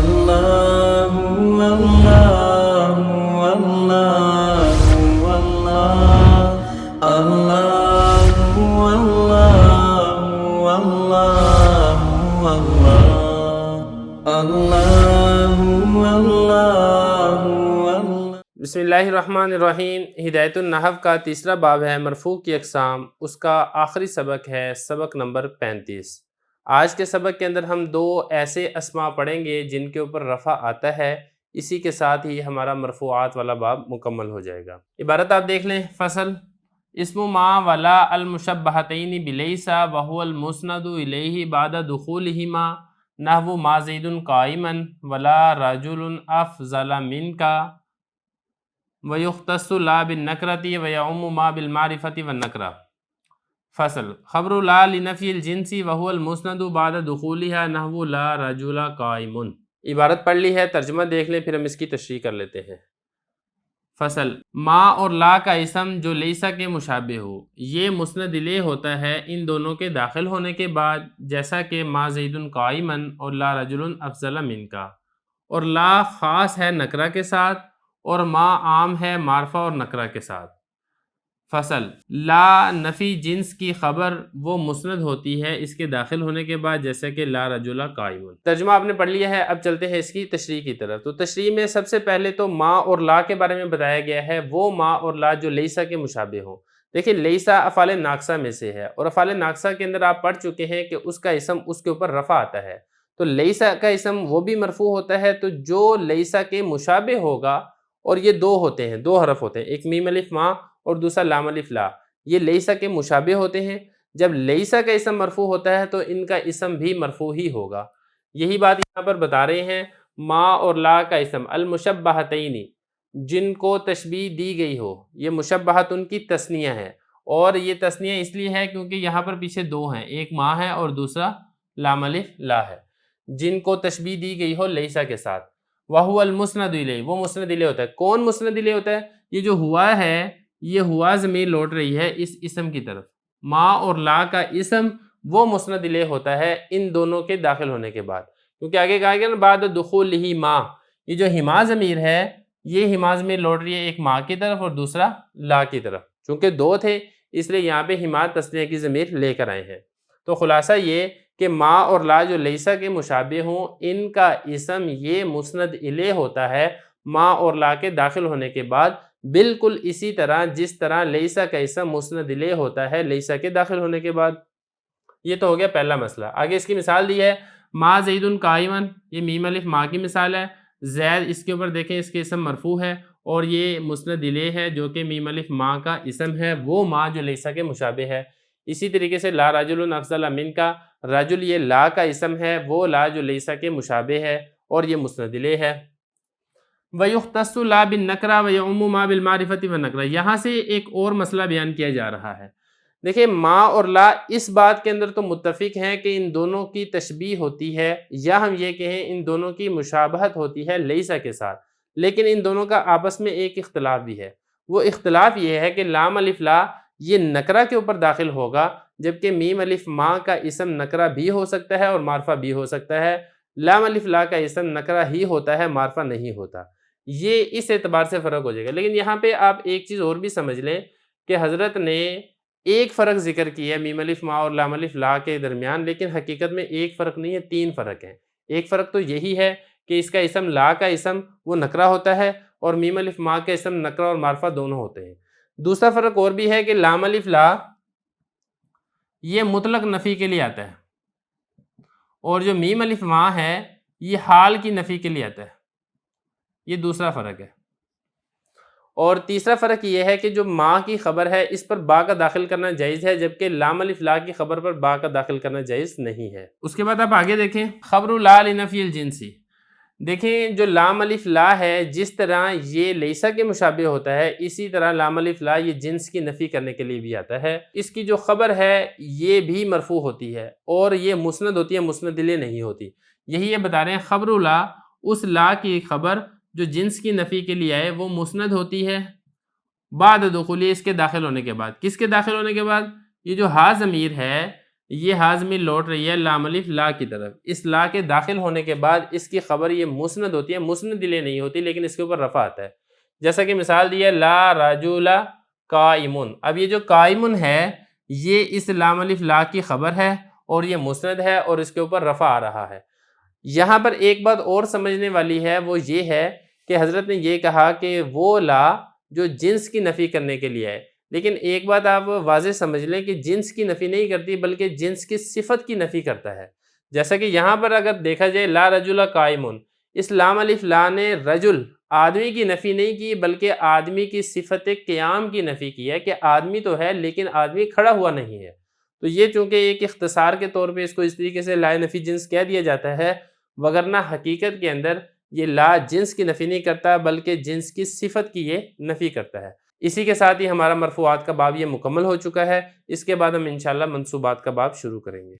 اللہ اللہ اللہ اللہ اللہ اللہ۔ بسم اللہ الرحمن الرحیم۔ ہدایت النحو کا تیسرا باب ہے مرفوع کی اقسام، اس کا آخری سبق ہے سبق نمبر 35۔ آج کے سبق کے اندر ہم دو ایسے اسماء پڑھیں گے جن کے اوپر رفع آتا ہے، اسی کے ساتھ ہی ہمارا مرفوعات والا باب مکمل ہو جائے گا۔ عبارت آپ دیکھ لیں۔ فصل اسم ما ولا المشبہتین بلیسا وہو المسند الیہ بعد دخولہما نحو ما زید قائما ولا رجل افضل منک ویختص لا بالنکرۃ ویعم ما بالمعرفۃ والنکرہ۔ فصل خبر لا لنفی الجنس وهو المسند بعد دخولها نحو لا رجل قائم۔ عبارت پڑھ لی ہے، ترجمہ دیکھ لیں پھر ہم اس کی تشریح کر لیتے ہیں۔ فصل ما اور لا کا اسم جو لیسا کے مشابہ ہو، یہ مسند الیہ ہوتا ہے ان دونوں کے داخل ہونے کے بعد، جیسا کہ ما زید قائما اور لا رجل افضل منک، اور لا خاص ہے نکرہ کے ساتھ اور ما عام ہے معرفہ اور نکرہ کے ساتھ۔ فصل لا نفی جنس کی خبر وہ مسند ہوتی ہے اس کے داخل ہونے کے بعد، جیسے کہ لا رجل قائم۔ ترجمہ آپ نے پڑھ لیا ہے، اب چلتے ہیں اس کی تشریح کی طرف۔ تو تشریح میں سب سے پہلے تو ما اور لا کے بارے میں بتایا گیا ہے، وہ ما اور لا جو لیسا کے مشابہ ہوں۔ دیکھیں لیسا افعال ناقصہ میں سے ہے، اور افعال ناقصہ کے اندر آپ پڑھ چکے ہیں کہ اس کا اسم اس کے اوپر رفع آتا ہے۔ تو لیسا کا اسم وہ بھی مرفوع ہوتا ہے تو جو لیسا کے مشابہ ہوگا، اور یہ دو ہوتے ہیں، دو حرف ہوتے ہیں، ایک میم الف ما اور دوسرا لام الف لا، یہ لیسا کے مشابہ ہوتے ہیں۔ جب لیسا کا اسم مرفوع ہوتا ہے تو ان کا اسم بھی مرفوع ہی ہوگا۔ یہی بات یہاں پر بتا رہے ہیں، ما اور لا کا اسم المشبہتین جن کو تشبیہ دی گئی ہو، یہ مشبہت ان کی تثنیہ ہے، اور یہ تثنیہ اس لیے ہے کیونکہ یہاں پر پیچھے دو ہیں، ایک ما ہے اور دوسرا لام الف لا ہے، جن کو تشبیہ دی گئی ہو لیسا کے ساتھ۔ وَهُوَ الْمُسْنَدُ إِلَيْهِ، وہ مسند الیہ ہوتا ہے۔ کون مسند الیہ ہوتا ہے؟ یہ جو ہوا ہے، یہ ہوا ضمیر لوٹ رہی ہے اس اسم کی طرف۔ ما اور لا کا اسم وہ مسند الیہ ہوتا ہے ان دونوں کے داخل ہونے کے بعد، کیونکہ آگے کہا گیا نا بعد دخولہ ما، یہ جو ہما ضمیر ہے یہ ہما ضمیر لوٹ رہی ہے ایک ما کی طرف اور دوسرا لا کی طرف، چونکہ دو تھے اس لیے یہاں پہ ہما تثنیہ کی ضمیر لے کر آئے ہیں۔ تو خلاصہ یہ کہ ما اور لا جو لیسا کے مشابہ ہوں، ان کا اسم یہ مسند الیہ ہوتا ہے ما اور لا کے داخل ہونے کے بعد، بالکل اسی طرح جس طرح لیسا کا اسم مسند الیہ ہوتا ہے لیسا کے داخل ہونے کے بعد۔ یہ تو ہو گیا پہلا مسئلہ۔ آگے اس کی مثال دی ہے، ما زید قائما، یہ میم الف ما کی مثال ہے۔ زید اس کے اوپر دیکھیں اس کے اسم مرفوع ہے، اور یہ مسند الیہ ہے جو کہ میم الف ما کا اسم ہے، وہ ما جو لیسا کے مشابہ ہے۔ اسی طریقے سے لا رجل افضل منک، رجل یہ لا کا اسم ہے، وہ لا جو لیسا کے مشابہ ہے اور یہ مسند الیہ ہے۔ وَيُخْتَصُّ لَا بِالنَّكْرَةِ وَيَعُمُّ مَا بِالْمَعْرِفَةِ وَالنَّكْرَةِ۔ یہاں سے ایک اور مسئلہ بیان کیا جا رہا ہے۔ دیکھیں ما اور لا اس بات کے اندر تو متفق ہیں کہ ان دونوں کی تشبیہ ہوتی ہے، یا ہم یہ کہیں ان دونوں کی مشابہت ہوتی ہے لیسا کے ساتھ، لیکن ان دونوں کا آپس میں ایک اختلاف بھی ہے۔ وہ اختلاف یہ ہے کہ لام الف لا یہ نکرہ کے اوپر داخل ہوگا، جبکہ میم الف ما کا اسم نکرہ بھی ہو سکتا ہے اور معرفہ بھی ہو سکتا ہے۔ لام الف لا کا اسم نکرہ ہی ہوتا ہے، معرفہ نہیں ہوتا۔ یہ اس اعتبار سے فرق ہو جائے گا۔ لیکن یہاں پہ آپ ایک چیز اور بھی سمجھ لیں کہ حضرت نے ایک فرق ذکر کیا ہے میم الف ما اور لام الف لا کے درمیان، لیکن حقیقت میں ایک فرق نہیں ہے، تین فرق ہیں۔ ایک فرق تو یہی ہے کہ اس کا اسم لا کا اسم وہ نکرہ ہوتا ہے، اور میم الف ما کا اسم نکرہ اور معرفہ دونوں ہوتے ہیں۔ دوسرا فرق اور بھی ہے کہ لام الف لا یہ مطلق نفی کے لیے آتا ہے، اور جو میم الف ما ہے یہ حال کی نفی کے لیے آتا ہے۔ یہ دوسرا فرق ہے۔ اور تیسرا فرق یہ ہے کہ جو ما کی خبر ہے اس پر با کا داخل کرنا جائز ہے، جبکہ لام الف لا کی خبر پر با کا داخل کرنا جائز نہیں ہے۔ اس کے بعد آپ آگے دیکھیں، خبر لا لنفی الجنسی۔ دیکھیں جو لام الف لا ہے، جس طرح یہ لیسا کے مشابہ ہوتا ہے، اسی طرح لام الف لا یہ جنس کی نفی کرنے کے لیے بھی آتا ہے۔ اس کی جو خبر ہے یہ بھی مرفوع ہوتی ہے، اور یہ مسند ہوتی ہے، مسند الیہ نہیں ہوتی۔ یہی یہ بتا رہے ہیں، خبر لا، اس لا کی خبر جو جنس کی نفی کے لیے آئے وہ مسند ہوتی ہے بعد دخولی، اس کے داخل ہونے کے بعد۔ کس کے داخل ہونے کے بعد؟ یہ جو ہا ضمیر ہے یہ حاضمی لوٹ رہی ہے لام الف لا کی طرف. اس لا کے داخل ہونے کے بعد اس کی خبر یہ مسند ہوتی ہے، مسند دلے نہیں ہوتی لیکن اس کے اوپر رفع آتا ہے. جیسا کہ مثال دی ہے لا رجل قائمن. اب یہ جو قائمن ہے یہ اس لام الف لا کی خبر ہے اور یہ مسند ہے اور اس کے اوپر رفع آ رہا ہے. یہاں پر ایک بات اور سمجھنے والی ہے، وہ یہ ہے کہ حضرت نے یہ کہا کہ وہ لا جو جنس کی نفی کرنے کے لیے ہے، لیکن ایک بات آپ واضح سمجھ لیں کہ جنس کی نفی نہیں کرتی بلکہ جنس کی صفت کی نفی کرتا ہے. جیسا کہ یہاں پر اگر دیکھا جائے لا رجل قائمن، اس لام الف لا نے رجل آدمی کی نفی نہیں کی بلکہ آدمی کی صفت قیام کی نفی کی ہے کہ آدمی تو ہے لیکن آدمی کھڑا ہوا نہیں ہے. تو یہ چونکہ ایک اختصار کے طور پہ اس کو اس طریقے سے لا نفی جنس کہہ دیا جاتا ہے، وگرنہ حقیقت کے اندر یہ لا جنس کی نفی نہیں کرتا بلکہ جنس کی صفت کی یہ نفی کرتا ہے. اسی کے ساتھ ہی ہمارا مرفوعات کا باب یہ مکمل ہو چکا ہے. اس کے بعد ہم انشاءاللہ منصوبات کا باب شروع کریں گے.